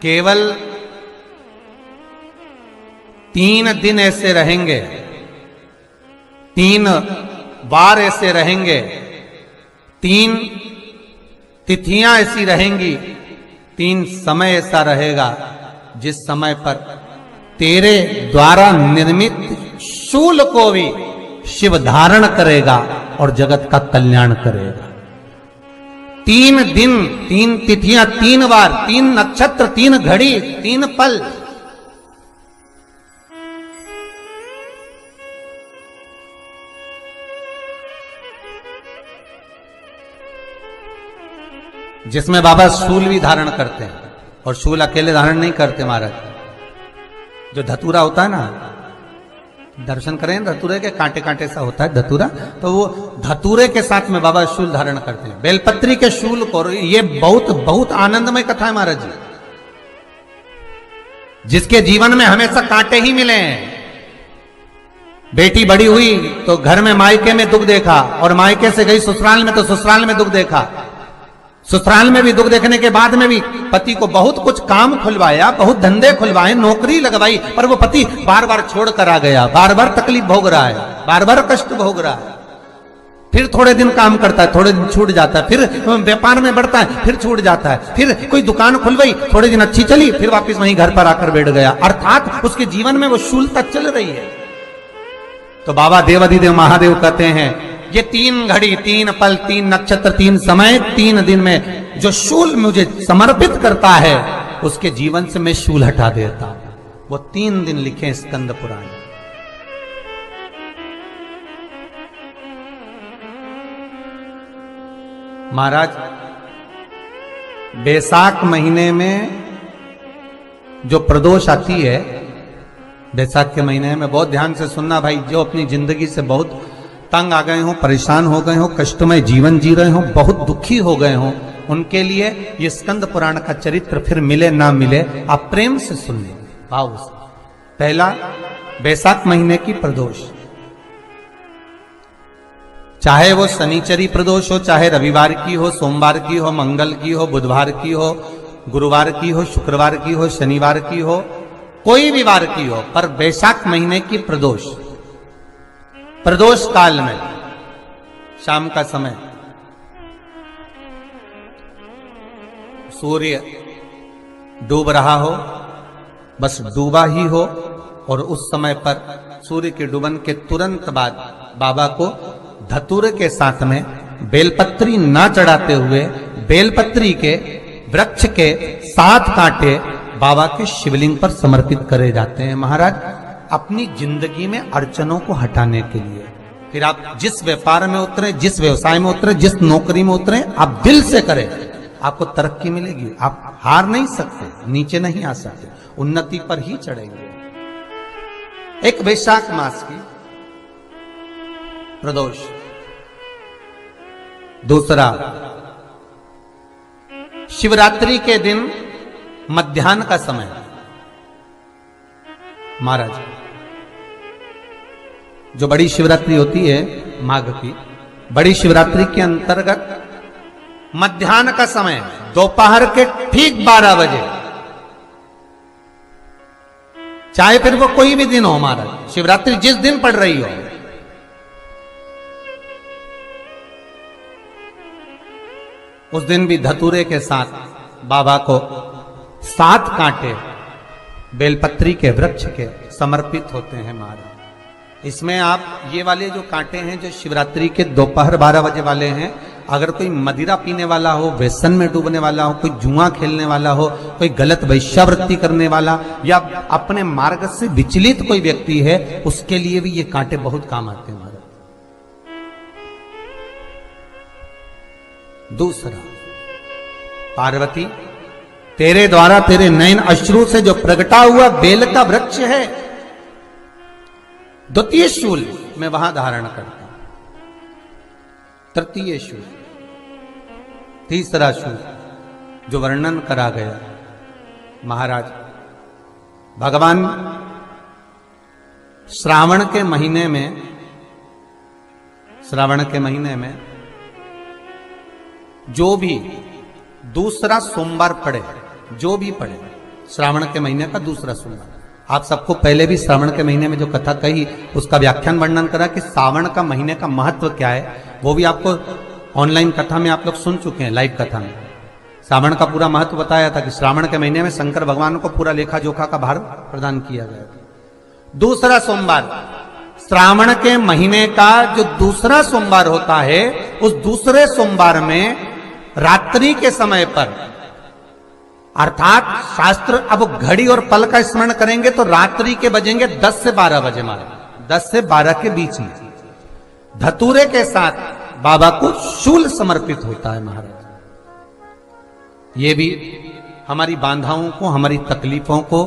केवल 3 दिन ऐसे रहेंगे, 3 बार ऐसे रहेंगे, 3 तिथियां ऐसी रहेंगी, 3 समय ऐसा रहेगा जिस समय पर तेरे द्वारा निर्मित शूल को भी शिव धारण करेगा और जगत का कल्याण करेगा। 3 दिन, 3 तिथियां, 3 बार, 3 नक्षत्र, 3 घड़ी, 3 पल। जिसमें बाबा शूल भी धारण करते हैं, और शूल अकेले धारण नहीं करते महाराज। जो धतूरा होता है ना, दर्शन करें धतूरे के, कांटे कांटे सा होता है धतूरा, तो वो धतूरे के साथ में बाबा शूल धारण करते हैं, बेलपत्री के शूल को। ये बहुत बहुत आनंदमय कथा है महाराज जी। जिसके जीवन में हमेशा कांटे ही मिले हैं। बेटी बड़ी हुई तो घर में मायके में दुख देखा, और मायके से गई ससुराल में तो ससुराल में दुख देखा। ससुराल में भी दुख देखने के बाद में भी पति को बहुत कुछ काम खुलवाया, बहुत धंधे खुलवाए, नौकरी लगवाई, पर वो पति बार बार छोड़ कर आ गया, बार बार तकलीफ भोग रहा है, बार बार कष्ट भोग रहा है। फिर थोड़े दिन काम करता है, थोड़े दिन छूट जाता है, फिर व्यापार में बढ़ता है, फिर छूट जाता है, फिर कोई दुकान खुलवाई, थोड़े दिन अच्छी चली, फिर वापस वहीं घर पर आकर बैठ गया। अर्थात उसके जीवन में वो शूलता चल रही है। तो बाबा देवाधिदेव महादेव कहते हैं, ये 3 घड़ी, 3 पल, 3 नक्षत्र, 3 समय, 3 दिन में जो शूल मुझे समर्पित करता है, उसके जीवन से मैं शूल हटा देता हूं। वो 3 दिन लिखे स्कंद पुराण। महाराज, बैसाख महीने में जो प्रदोष आती है, बैसाख के महीने में बहुत ध्यान से सुनना भाई, जो अपनी जिंदगी से बहुत तंग आ गए हो, परेशान हो गए हो, कष्टमय जीवन जी रहे हो, बहुत दुखी हो गए हो, उनके लिए ये स्कंद पुराण का चरित्र फिर मिले ना मिले, आप प्रेम से सुन लें, भाव से। पहला, बैसाख महीने की प्रदोष, चाहे वो शनिचरी प्रदोष हो, चाहे रविवार की हो, सोमवार की हो, मंगल की हो, बुधवार की हो, गुरुवार की हो, शुक्रवार की हो, शनिवार की हो, कोई भी वार की हो, पर बैसाख महीने की प्रदोष, प्रदोष काल में शाम का समय सूर्य डूब रहा हो, बस डूबा ही हो, और उस समय पर सूर्य के डूबन के तुरंत बाद बाबा को धतूरे के साथ में बेलपत्री ना चढ़ाते हुए, बेलपत्री के वृक्ष के 7 कांटे बाबा के शिवलिंग पर समर्पित करे जाते हैं महाराज, अपनी जिंदगी में अड़चनों को हटाने के लिए। फिर आप जिस व्यापार में उतरे, जिस व्यवसाय में उतरे, जिस नौकरी में उतरे, आप दिल से करें, आपको तरक्की मिलेगी। आप हार नहीं सकते, नीचे नहीं आ सकते, उन्नति पर ही चढ़ेंगे। एक वैशाख मास की प्रदोष। दूसरा, शिवरात्रि के दिन मध्याह्न का समय महाराज, जो बड़ी शिवरात्रि होती है माघ की, बड़ी शिवरात्रि के अंतर्गत मध्याह्न का समय, दोपहर के ठीक 12 बजे, चाहे फिर वो कोई भी दिन हो महाराज, शिवरात्रि जिस दिन पड़ रही हो, उस दिन भी धतूरे के साथ बाबा को 7 कांटे बेलपत्री के वृक्ष के समर्पित होते हैं महाराज। इसमें आप ये वाले जो कांटे हैं, जो शिवरात्रि के दोपहर 12 बजे वाले हैं, अगर कोई मदिरा पीने वाला हो, व्यसन में डूबने वाला हो, कोई जुआ खेलने वाला हो, कोई गलत वैश्यावृत्ति करने वाला, या अपने मार्ग से विचलित कोई व्यक्ति है, उसके लिए भी ये कांटे बहुत काम आते हैं महाराज। दूसरा, पार्वती, तेरे द्वारा तेरे नयन अश्रु से जो प्रगटा हुआ बेल का वृक्ष है, द्वितीय शूल मैं वहां धारण करता हूं, तृतीय शूल, तीसरा शूल जो वर्णन करा गया महाराज, भगवान श्रावण के महीने में जो भी दूसरा सोमवार पड़े, जो भी पड़े, श्रावण के महीने का दूसरा सोमवार। आप सबको पहले भी श्रावण के महीने में जो कथा कही उसका व्याख्यान वर्णन करा कि श्रावण का महीने का महत्व क्या है, वो भी आपको ऑनलाइन कथा में आप लोग सुन चुके हैं, लाइव कथा में श्रावण का पूरा महत्व बताया था कि श्रावण के महीने में शंकर भगवान को पूरा लेखा जोखा का भार प्रदान किया गया था। दूसरा सोमवार, श्रावण के महीने का जो दूसरा सोमवार होता है, उस दूसरे सोमवार में रात्रि के समय पर, अर्थात शास्त्र अब घड़ी और पल का स्मरण करेंगे तो रात्रि के बजेंगे 10 से 12 बजे, मारे 10 से 12 के बीच में धतूरे के साथ बाबा को शूल समर्पित होता है महाराज। ये भी हमारी बाधाओं को, हमारी तकलीफों को,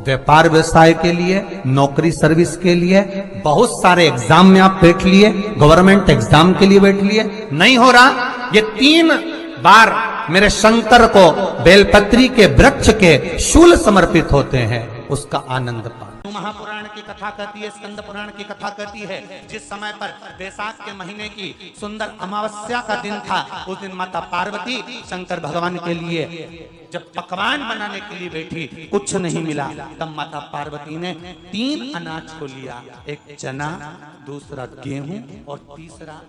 व्यापार व्यवसाय के लिए, नौकरी सर्विस के लिए, बहुत सारे एग्जाम में आप बैठ लिए, गवर्नमेंट एग्जाम के लिए बैठ लिए, नहीं हो रहा, ये 3 बार मेरे शंकर को बेलपत्री के वृक्ष के शूल समर्पित होते हैं, उसका आनंद पाएं। महापुराण की कथा कहती है, स्कंद पुराण की कथा कहती है, जिस समय पर वैशाख के महीने की सुंदर अमावस्या का दिन था, उस दिन माता पार्वती शंकर भगवान के लिए जब पकवान बनाने के लिए बैठी, कुछ नहीं मिला, तब माता पार्वती ने 3 अनाज को लिया, एक चना, दूसरा गेहूं और तीसरा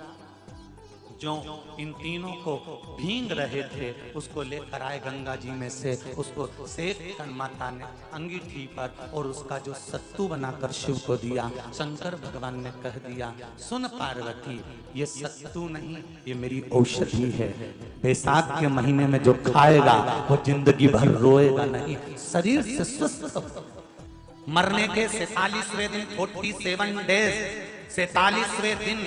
जो, इन तीनों को भींग रहे थे उसको लेकर आए गंगा जी में से, उसको सेक कर माता ने अंगीठी पर और उसका जो सत्तू बनाकर शिव को दिया। शंकर भगवान ने कह दिया, सुन पार्वती, ये सत्तू नहीं, ये मेरी औषधि है, बैसाख के महीने में जो खाएगा वो जिंदगी भर रोएगा नहीं, शरीर से स्वस्थ। मरने के 47वें दिन, 47 डेज, 47वें दिन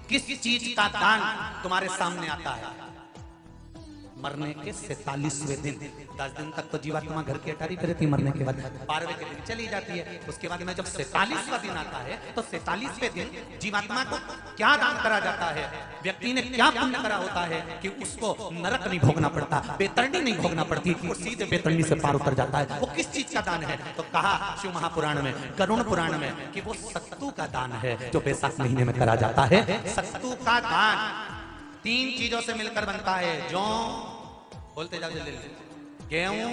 किस चीज का दान तुम्हारे सामने आता है? मरने के 47वें दिन, 10 दिन तक तो जीवात्मा घर की अटारी पे रहती, मरने के बाद 12वें के दिन चली जाती है। उसके बाद में जब 47वां दिन आता है तो 47वें दिन जीवात्मा को क्या दान करा जाता है? व्यक्ति ने क्या पुण्य करा होता है कि उसको नरक नहीं भोगना पड़ता, बेतरणी नहीं भोगना पड़ती, वो सीधे बेतरणी से पार उतर जाता है। वो किस चीज का दान है? तो कहा शिव महापुराण में, गरुण पुराण में, कि वो सत्तू का दान है जो बैसाख महीने में करा जाता है। सत्तू का दान 3 चीजों से मिलकर बनता है, जौ, बोलते जाओ जल्दी, गेहूं,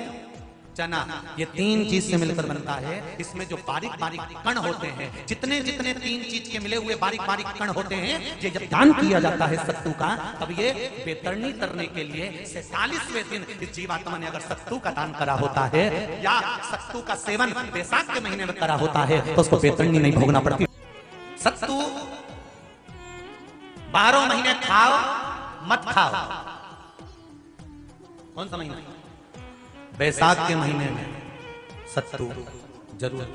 चना, ये 3 चीज से मिलकर बनता है। इसमें जो बारीक बारीक कण होते हैं, जितने जितने 3 चीज के मिले हुए बारीक बारीक कण होते हैं, ये जब दान किया जाता है सत्तू का, तब ये बेतरणी करने के लिए 47वें दिन इस जीवात्मा ने अगर सत्तू का दान करा होता है या सत्तू का सेवन बैसाख के महीने में करा होता है तो उसको बेतरणी नहीं भोगना पड़ती। सत्तू 12 महीने खाओ मत खाओ। कौन सा महीना? बैसाख के महीने में सत्तू जरूर।